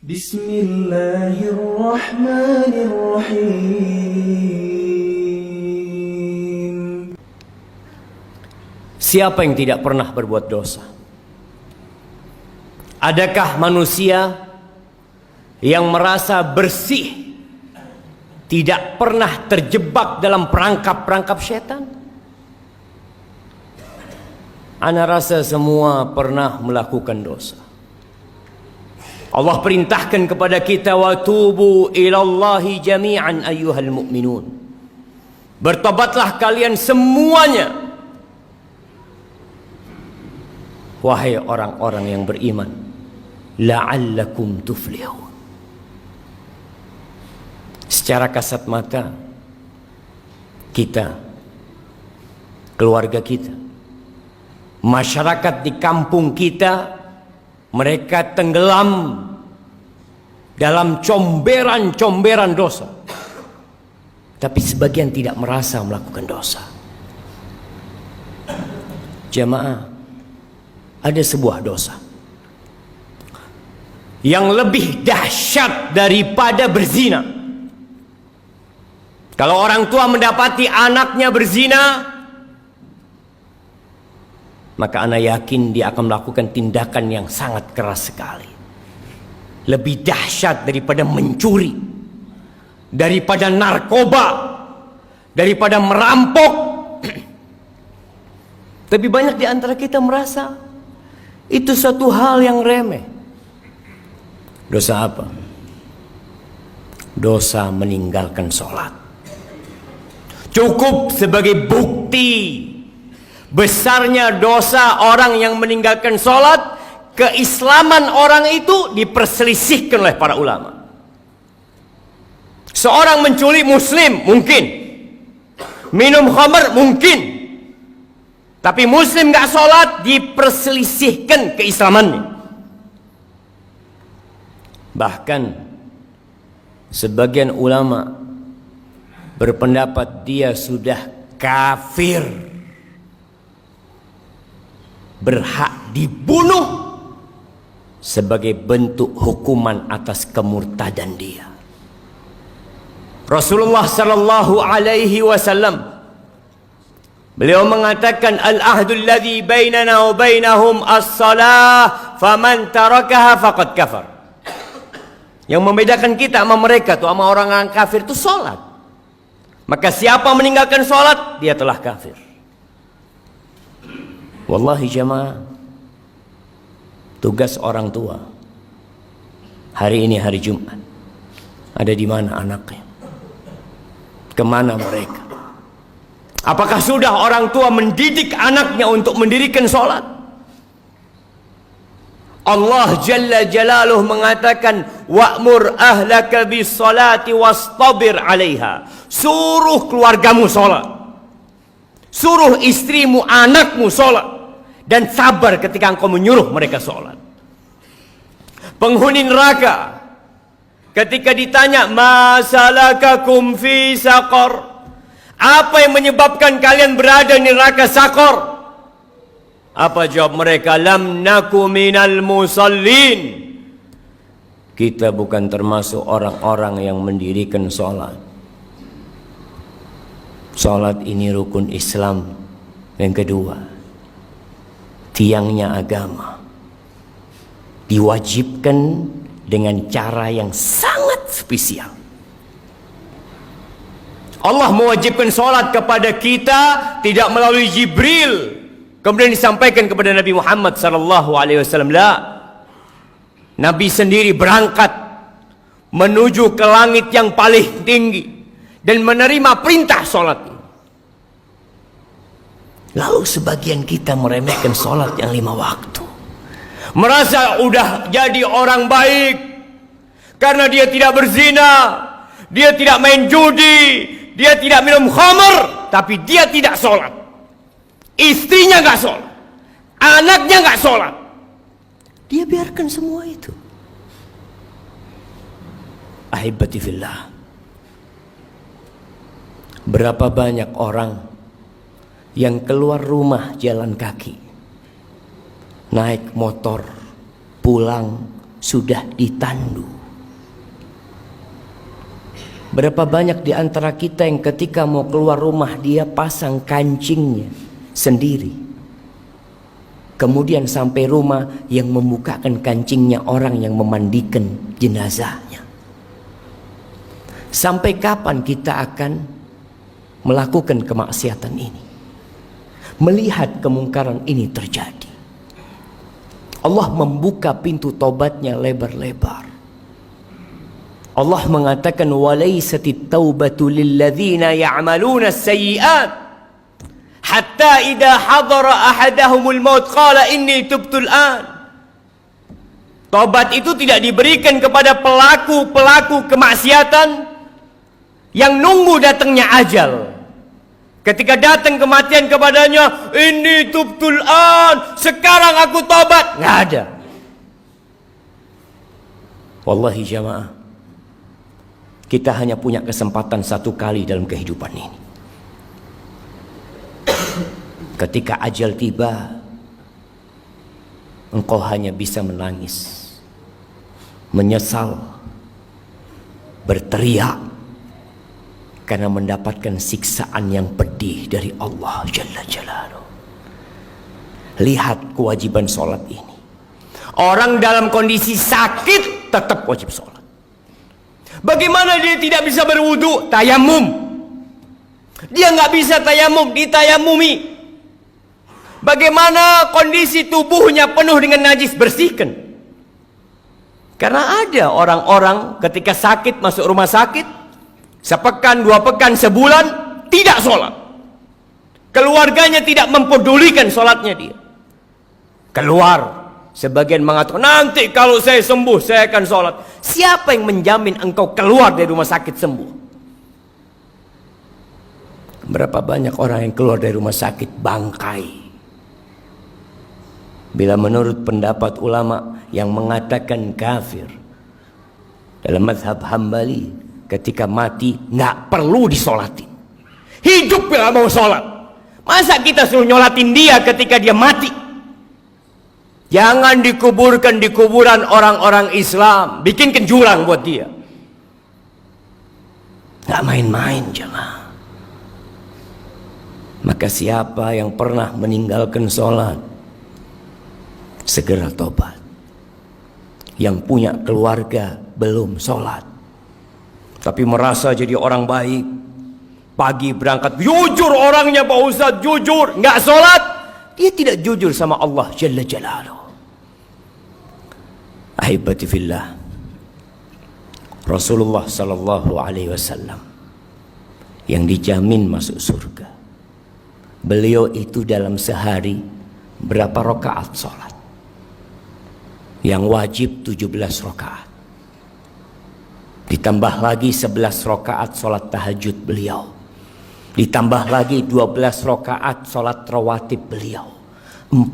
Bismillahirrahmanirrahim. Siapa yang tidak pernah berbuat dosa? Adakah manusia yang merasa bersih, tidak pernah terjebak dalam perangkap-perangkap setan? Ana rasa semua pernah melakukan dosa. Allah perintahkan kepada kita, wa tubu ilallahi jami'an ayyuhal mu'minun. Bertobatlah kalian semuanya, wahai orang-orang yang beriman, la'allakum tuflihun. Secara kasat mata kita, keluarga kita, masyarakat di kampung kita, mereka tenggelam dalam comberan-comberan dosa. Tapi sebagian tidak merasa melakukan dosa. Jamaah, ada sebuah dosa yang lebih dahsyat daripada berzina. Kalau orang tua mendapati anaknya berzina, maka ana yakin dia akan melakukan tindakan yang sangat keras sekali. Lebih dahsyat daripada mencuri, daripada narkoba, daripada merampok. Tapi banyak di antara kita merasa itu satu hal yang remeh. Dosa apa? Dosa meninggalkan sholat. Cukup sebagai bukti besarnya dosa orang yang meninggalkan sholat, keislaman orang itu diperselisihkan oleh para ulama. Seorang menculik muslim mungkin, minum khamr mungkin, tapi muslim gak sholat, diperselisihkan keislamannya. Bahkan sebagian ulama berpendapat dia sudah kafir, berhak dibunuh sebagai bentuk hukuman atas kemurtadan dia. Rasulullah sallallahu alaihi wasallam, beliau mengatakan, al-ahdul ladzi bainana wa bainahum as-salah, faman tarakaha faqad kafar. Yang membedakan kita sama mereka tuh, sama orang kafir itu salat. Maka siapa meninggalkan salat, dia telah kafir. Wallahi jamaah, tugas orang tua hari ini hari Jumat, ada di mana anaknya? Kemana mereka? Apakah sudah orang tua mendidik anaknya untuk mendirikan sholat? Allah Jalla Jalaluh mengatakan, wa'mur ahlaka bis salati wastabir 'alaiha. Suruh keluargamu sholat, suruh istrimu, anakmu sholat, dan sabar ketika engkau menyuruh mereka sholat. Penghuni neraka ketika ditanya, masalakakum fi saqar, apa yang menyebabkan kalian berada di neraka Saqar? Apa jawab mereka? Lam naku minal musallin. Kita bukan termasuk orang-orang yang mendirikan sholat. Sholat ini rukun Islam yang kedua, tiangnya agama, diwajibkan dengan cara yang sangat spesial. Allah mewajibkan sholat kepada kita tidak melalui Jibril kemudian disampaikan kepada Nabi Muhammad SAW. Nabi sendiri berangkat menuju ke langit yang paling tinggi dan menerima perintah sholat. Lalu sebagian kita meremehkan sholat yang 5 waktu, merasa udah jadi orang baik karena dia tidak berzina, dia tidak main judi, dia tidak minum khamr, tapi dia tidak sholat. Istrinya gak sholat, anaknya gak sholat, dia biarkan semua itu. Ahibati fillah, berapa banyak orang yang keluar rumah jalan kaki, naik motor, pulang sudah ditandu. Berapa banyak di antara kita yang ketika mau keluar rumah dia pasang kancingnya sendiri. Kemudian sampai rumah yang membukakan kancingnya orang yang memandikan jenazahnya. Sampai kapan kita akan melakukan kemaksiatan ini? Melihat kemungkaran ini terjadi. Allah membuka pintu tobatnya lebar-lebar. Allah mengatakan walaisatit taubatu lilladzina ya'maluna as-sayyi'at hatta idza hadara ahadahumul maut qala inni tubtul an. Tobat itu tidak diberikan kepada pelaku-pelaku kemaksiatan yang nunggu datangnya ajal. Ketika datang kematian kepadanya, inni tubtul an, sekarang aku tobat. Nggak ada. Wallahi jamaah, kita hanya punya kesempatan satu kali dalam kehidupan ini. Ketika ajal tiba, engkau hanya bisa menangis, menyesal, berteriak, karena mendapatkan siksaan yang pedih dari Allah Jalla Jalaluhu. Lihat kewajiban sholat ini. Orang dalam kondisi sakit tetap wajib sholat. Bagaimana dia tidak bisa berwudu? Tayamum. Dia nggak bisa tayamum, ditayamumi. Bagaimana kondisi tubuhnya penuh dengan najis? Bersihkan. Karena ada orang-orang ketika sakit masuk rumah sakit, sepekan, 2 pekan, sebulan tidak sholat. Keluarganya tidak mempedulikan sholatnya dia. Keluar. Sebagian mengatakan, nanti kalau saya sembuh saya akan sholat. Siapa yang menjamin engkau keluar dari rumah sakit sembuh? Berapa banyak orang yang keluar dari rumah sakit bangkai. Bila menurut pendapat ulama yang mengatakan kafir dalam mazhab Hambali, ketika mati nggak perlu disolatin. Hidup bila mau sholat. Masa kita suruh nyolatin dia ketika dia mati? Jangan dikuburkan di kuburan orang-orang Islam. Bikinkan jurang buat dia. Gak main-main jemaah. Maka siapa yang pernah meninggalkan sholat, segera tobat. Yang punya keluarga belum sholat, tapi merasa jadi orang baik, pagi berangkat, jujur orangnya Pak Ustadz, jujur, nggak sholat, dia tidak jujur sama Allah Jalla Jalaluhu. Ahibati fillah, Rasulullah sallallahu alaihi wasallam yang dijamin masuk surga, beliau itu dalam sehari berapa rakaat sholat? Yang wajib 17 rakaat. Ditambah lagi 11 rakaat sholat tahajud beliau. Ditambah lagi 12 rakaat sholat rawatib beliau. 40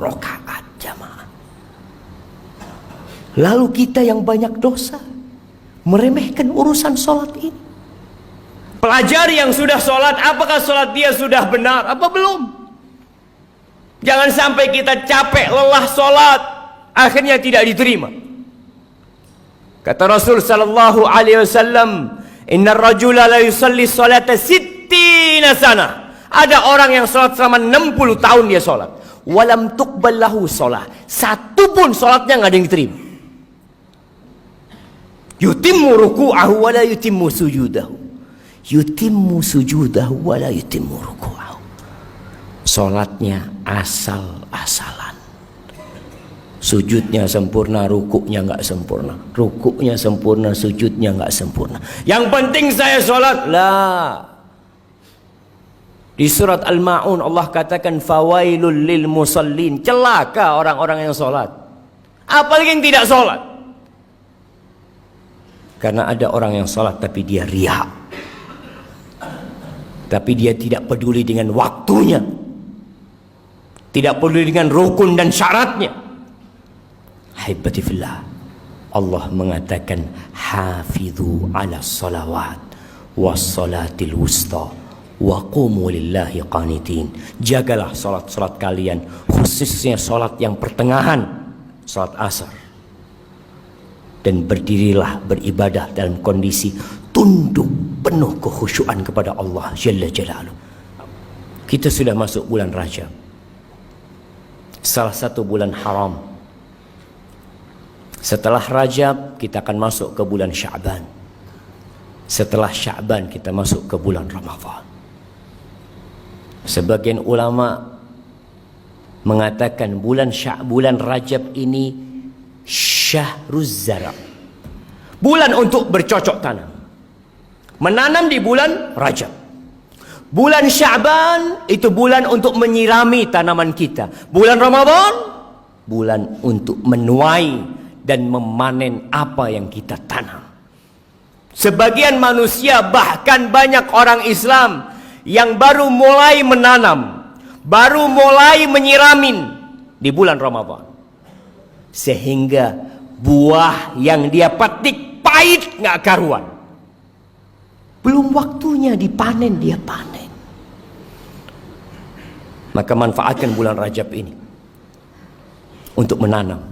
rakaat jamaah. Lalu kita yang banyak dosa meremehkan urusan sholat ini. Pelajari yang sudah sholat, apakah sholat dia sudah benar apa belum? Jangan sampai kita capek lelah sholat, akhirnya tidak diterima. Kata Rasul sallallahu alaihi wasallam, "Innar rajula la yusalli salata 60 sana." Ada orang yang salat selama 60 tahun dia salat, walam tuqbal lahu shalah. Satu pun salatnya enggak ada yang diterima. Yutimmu ruku'ahu wa la yutimmu sujudahu. Yutimmu sujudahu wa la yutimmu ruku'ahu. Salatnya asal-asalan. Sujudnya sempurna, rukuknya nggak sempurna. Rukuknya sempurna, sujudnya nggak sempurna. Yang penting saya sholat. Lah. Di surat Al-Ma'un Allah katakan fawailul lil musallin. Celaka orang-orang yang sholat. Apalagi yang tidak sholat. Karena ada orang yang sholat tapi dia riya. Tapi dia tidak peduli dengan waktunya. Tidak peduli dengan rukun dan syaratnya. Haibati fillah, Allah mengatakan hafidhu ala salawat was salatil wusta wa qumu lillahi qanitin. Jagalah salat-salat kalian, khususnya salat yang pertengahan, salat asar. dan berdirilah beribadah dalam kondisi tunduk penuh kekhusyuan kepada Allah Jalla Jalaluh. Kita sudah masuk bulan Rajab, salah satu bulan haram. Setelah Rajab kita akan masuk ke bulan Sya'ban. Setelah Sya'ban kita masuk ke bulan Ramadan. Sebagian ulama mengatakan bulan Rajab ini Syahruz Zara', bulan untuk bercocok tanam, menanam di bulan Rajab. Bulan Sya'ban itu bulan untuk menyirami tanaman kita. Bulan Ramadan bulan untuk menuai dan memanen apa yang kita tanam. Sebagian manusia, bahkan banyak orang Islam yang baru mulai menanam, baru mulai menyiramin di bulan Ramadan, sehingga buah yang dia petik pahit nggak karuan. Belum waktunya dipanen, dia panen. Maka manfaatkan bulan Rajab ini untuk menanam.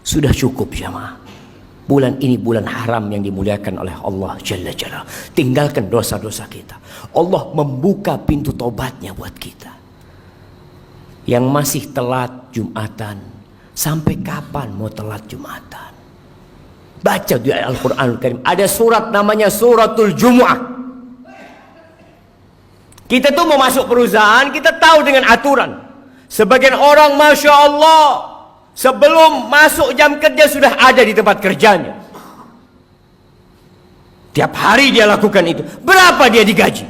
Sudah cukup jamaah. Bulan ini bulan haram yang dimuliakan oleh Allah Jalla Jalla. Tinggalkan dosa-dosa kita. Allah membuka pintu tobatnya buat kita. Yang masih telat Jumatan, sampai kapan mau telat Jumatan? Baca di Al-Quran Al-Karim, ada surat namanya Suratul Jumu'ah. Kita tuh mau masuk perusahaan, kita tahu dengan aturan. Sebagian orang Masya Allah, sebelum masuk jam kerja sudah ada di tempat kerjanya. Tiap hari dia lakukan itu. Berapa dia digaji?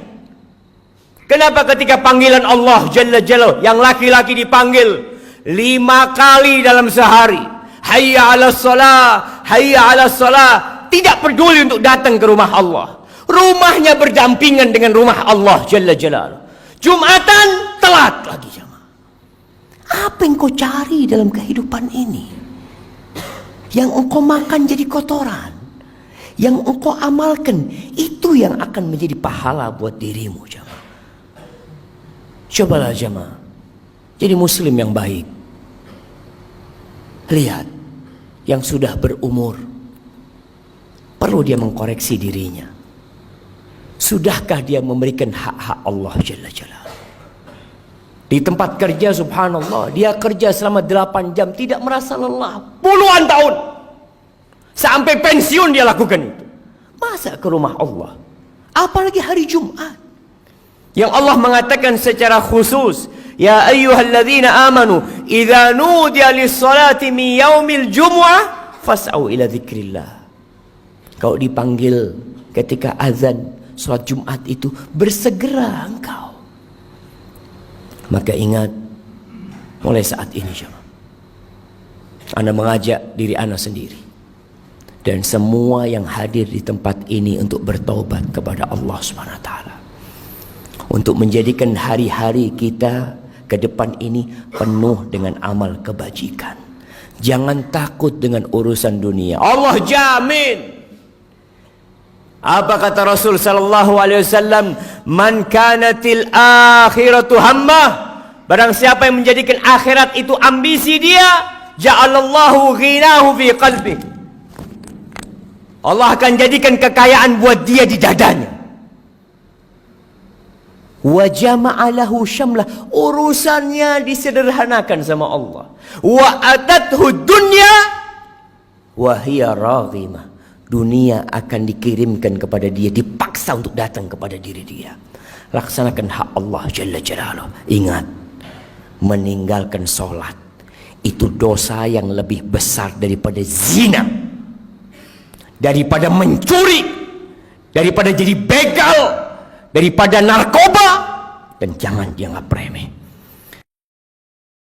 Kenapa ketika panggilan Allah Jalla Jalla, yang laki-laki dipanggil 5 kali dalam sehari, hayya ala salah, hayya ala salah, tidak peduli untuk datang ke rumah Allah. Rumahnya berdampingan dengan rumah Allah Jalla Jalla. Jumatan telat lagi jemaah. Apa yang kau cari dalam kehidupan ini? Yang engkau makan jadi kotoran, yang engkau amalkan, itu yang akan menjadi pahala buat dirimu jemaah. Cobalah jemaah jadi muslim yang baik. Lihat, yang sudah berumur perlu dia mengkoreksi dirinya. Sudahkah dia memberikan hak-hak Allah Jalla Jalla? Di tempat kerja subhanallah, dia kerja selama 8 jam tidak merasa lelah, puluhan tahun, sampai pensiun dia lakukan itu. Masa ke rumah Allah? Apalagi hari Jumat yang Allah mengatakan secara khusus, ya ayyuhalladzina amanu idza nudiya lis-salati min yaumil jumu'ah fas'au ila dzikrillah. Kau dipanggil ketika azan salat Jumat itu, bersegera engkau. Maka ingat, mulai saat ini jemaah, Anda mengajak diri Anda sendiri dan semua yang hadir di tempat ini untuk bertaubat kepada Allah Subhanahu wa taala, untuk menjadikan hari-hari kita ke depan ini penuh dengan amal kebajikan. Jangan takut dengan urusan dunia. Allah jamin. Apa kata Rasul sallallahu alaihi wasallam? Man kanatil akhiratu hammah. Barang siapa yang menjadikan akhirat itu ambisi dia, ja'alallahu ghinahu fi qalbi. Allah akan jadikan kekayaan buat dia di dadanya. Wa jama'a lahu syamlah, urusannya disederhanakan sama Allah. Wa atathu dunya wa hiya raghimah. Dunia akan dikirimkan kepada dia, dipaksa untuk datang kepada diri dia. Laksanakan hak Allah Jalla Jalaluh. Ingat, meninggalkan sholat itu dosa yang lebih besar daripada zina, daripada mencuri, daripada jadi begal, daripada narkoba, dan jangan dianggap remeh.